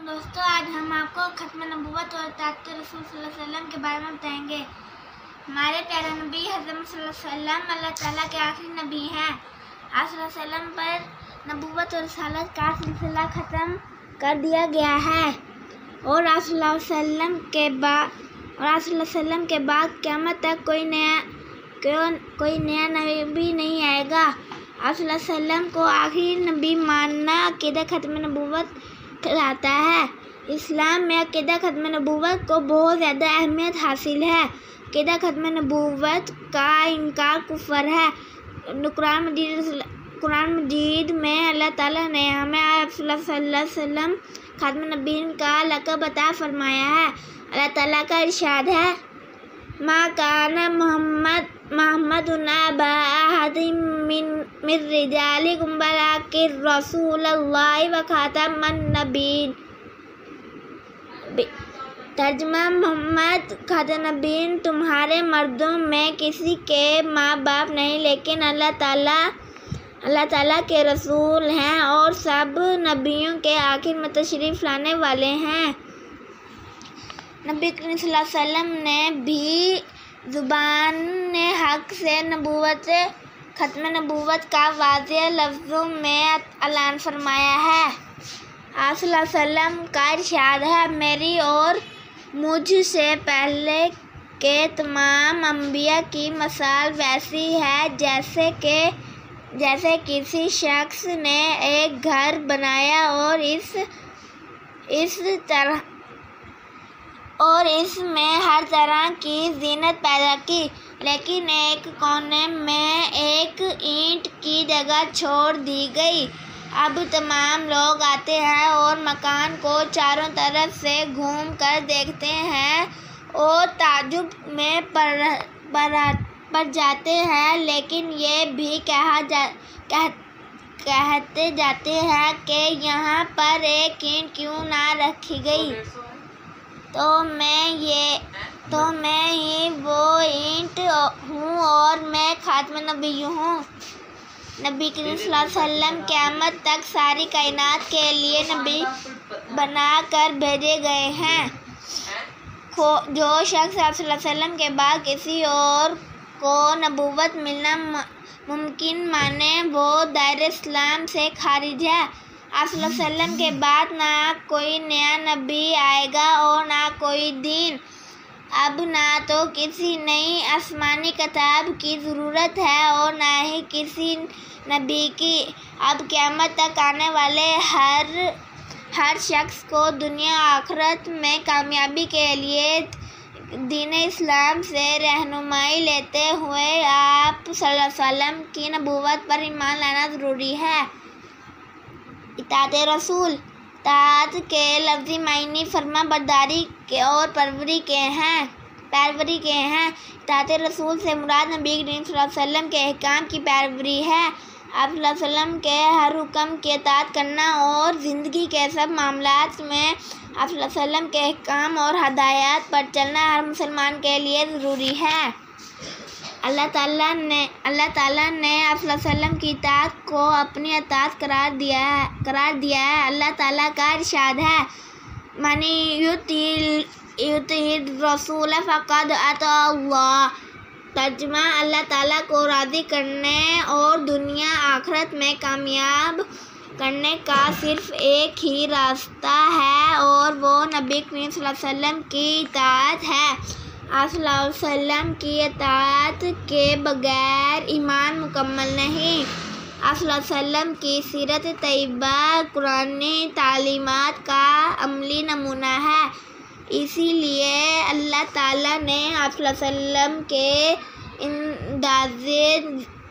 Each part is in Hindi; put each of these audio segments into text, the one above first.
दोस्तों, आज हम आपको खत्म नबूवत और इताअत रसूल सल्लल्लाहु अलैहि वसल्लम के बारे में बताएंगे। हमारे प्यारे नबी हज़रत सल्लल्लाहु अलैहि वसल्लम अल्लाह ताला के आखिरी नबी हैं। आप सल्लल्लाहु अलैहि वसल्लम पर नबूवत और रिसालत का सिलसिला ख़त्म कर दिया गया है और आप सल्लल्लाहु अलैहि वसल्लम के बाद क़यामत तक कोई नया नबी नहीं आएगा। आप सल्लल्लाहु अलैहि वसल्लम को आखिरी नबी मानना अक़ीदा ख़त्म नबूवत कहलाता है। इस्लाम में अक़ीदा ख़त्म नबूवत को बहुत ज़्यादा अहमियत हासिल है। अक़ीदा ख़त्म नबूवत का इनकार कुफ़र है। कुरान मजीद में अल्लाह ताला ने हमें आप सल्लल्लाहु अलैहि वसल्लम ख़त्म नबीय्यीन का लक़ब अता फ़रमाया है। अल्लाह ताला का इरशाद है, मा काना मुहम्मदुन अबा अहदिम मिन रिजालिकुम वलाकिन रसूलुल्लाहि व खातमुन नबीय्यीन। तर्जुमा, मोहम्मद खातमुन नबीय्यीन तुम्हारे मर्दों में किसी के माँ बाप नहीं, लेकिन अल्लाह ताला के रसूल हैं और सब नबियों के आखिर में तशरीफ़ लाने वाले हैं। नबी करीम सल्लल्लाहु अलैहि वसल्लम ने भी ज़ुबान हक़ से ख़त्म नबूवत का वाज़ेह लफ्ज़ों में ऐलान फरमाया है। आप सल्लल्लाहु अलैहि वसल्लम का इरशाद है, मेरी और मुझ से पहले के तमाम अंबिया की मिसाल वैसी है जैसे किसी शख्स ने एक घर बनाया और इसमें हर तरह की ज़ीनत पैदा की, लेकिन एक कोने में एक ईंट की जगह छोड़ दी गई। अब तमाम लोग आते हैं और मकान को चारों तरफ से घूम कर देखते हैं और ताज्जुब में पड़ जाते हैं, लेकिन ये भी कहते जाते हैं कि यहाँ पर एक ईंट क्यों ना रखी गई। तो मैं ही वो ईंट हूँ और मैं खातमुन नबी हूँ। नबी करीम सल्लल्लाहु अलैहि वसल्लम क़यामत तक सारी कायनात के लिए नबी बना कर भेजे गए हैं। जो शख्स आप सल्लल्लाहु अलैहि वसल्लम के बाद किसी और को नबूवत मिलना मुमकिन माने, वो दायरे इस्लाम से खारिज है। आप सल्लल्लाहु अलैहि वसल्लम के बाद ना कोई नया नबी आएगा और ना कोई दीन। अब ना तो किसी नई आसमानी किताब की ज़रूरत है और ना ही किसी नबी की। अब क़यामत तक आने वाले हर शख्स को दुनिया आखिरत में कामयाबी के लिए दीन इस्लाम से रहनुमाई लेते हुए आप सल्लल्लाहु अलैहि वसल्लम की नबूवत पर ईमान लाना ज़रूरी है। इताअत रसूल, इताअत के लफ्ज़ी मायने फर्मा बरदारी के और पैरवी के हैं। इताअत रसूल से मुराद नबी करीम सल्लल्लाहु अलैहि वसल्लम के अहकाम की पैरवी है। आप सल्लल्लाहु अलैहि वसल्लम के हर हुक्म की इताअत करना और ज़िंदगी के सब मामलात में आप सल्लल्लाहु अलैहि वसल्लम के अहकाम और हदायत पर चलना हर मुसलमान के लिए ज़रूरी है। अल्लाह ताला ने आप सल्लल्लाहु अलैहि वसल्लम की इताअत को अपनी इताअत करार दिया है। अल्लाह ताला का इरशाद है, मन युतिइर रसूल फ़क़द अता अल्लाह। तर्जुमा, अल्लाह ताला को राज़ी करने और दुनिया आखिरत में कामयाब करने का सिर्फ़ एक ही रास्ता है और वो नबी करीम सल्लल्लाहु अलैहि वसल्लम की इताअत है। आप सल्लल्लाहु अलैहि वसल्लम की इताअत के बगैर ईमान मुकम्मल नहीं। आप सल्लल्लाहु अलैहि वसल्लम की सीरत तैयबा कुरानी तालीमात का अमली नमूना है। इसीलिए अल्लाह ताला ने आप सल्लल्लाहु अलैहि वसल्लम के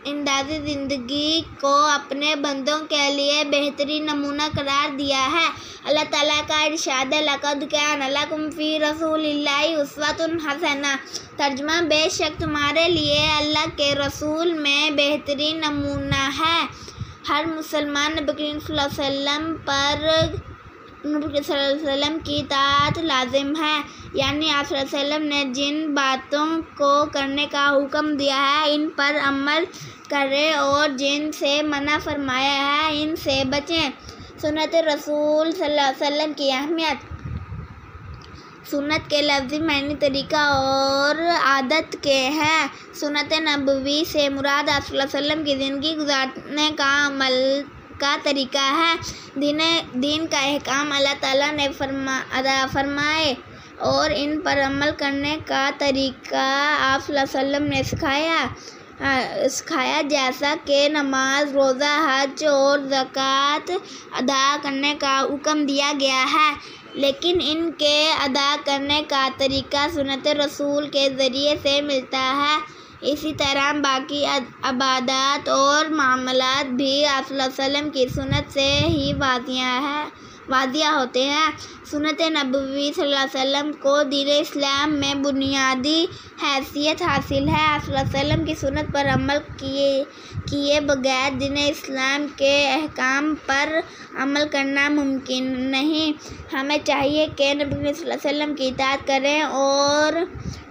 इंदाज़े ज़िंदगी को अपने बंदों के लिए बेहतरीन नमूना करार दिया है। अल्लाह ताला का इरशाद है, लक़द काना लकुम फ़ी रसूलिल्लाहि उस्वतुन हसना। तर्जुमा, बेशक तुम्हारे लिए अल्लाह के रसूल में बेहतरीन नमूना है। हर मुसलमान नबी करीम सल्लल्लाहु अलैहि वसल्लम की इताअत लाजिम है। यानी आप सल्लल्लाहु अलैहि वसल्लम ने जिन बातों को करने का हुक्म दिया है इन पर अमल करें और जिन से मना फरमाया है इनसे बचें। सुन्नत रसूल सल्लल्लाहु अलैहि वसल्लम की अहमियत। सुन्नत के लफ्ज़ी मायने तरीका और आदत के हैं। सुन्नत नबवी से मुराद आप सल्लल्लाहु अलैहि वसल्लम की ज़िंदगी गुजारने का अमल का तरीका है। दीन का अहकाम अल्लाह ताला ने अदा फरमाए और इन पर अमल करने का तरीका आप सल्लल्लाहु अलैहि वसल्लम ने सिखाया, जैसा कि नमाज, रोज़ा, हज और ज़कात अदा करने का हुक्म दिया गया है, लेकिन इनके अदा करने का तरीका सुन्नत रसूल के ज़रिए से मिलता है। इसी तरह बाकी इबादत और मामलात भी आप सल्लल्लाहु अलैहि वसल्लम की सुन्नत से ही वादिया होते हैं। सुन्नत नबवी सल्लल्लाहु अलैहि वसल्लम को दीन इस्लाम में बुनियादी हैसियत हासिल है। आप सल्लल्लाहु अलैहि वसल्लम की सुन्नत पर अमल किए बगैर दीन इस्लाम के अहकाम पर अमल करना मुमकिन नहीं। हमें चाहिए कि नबी सल्लल्लाहु अलैहि वसल्लम की इताअत करें और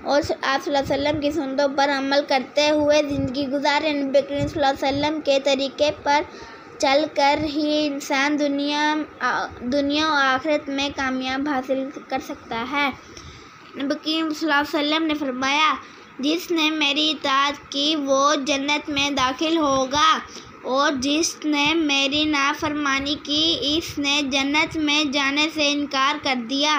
आप सल्लल्लाहु अलैहि वसल्लम की सुन्नतों पर अमल करते हुए ज़िंदगी गुजारें। नबी करीम सल्लल्लाहु अलैहि वसल्लम के तरीके पर चलकर ही इंसान दुनिया और आखिरत में कामयाब हासिल कर सकता है। नबी करीम सल्लल्लाहु अलैहि वसल्लम ने फरमाया, जिसने मेरी इताअत की वो जन्नत में दाखिल होगा और जिसने मेरी नाफरमानी की इसने जन्नत में जाने से इनकार कर दिया।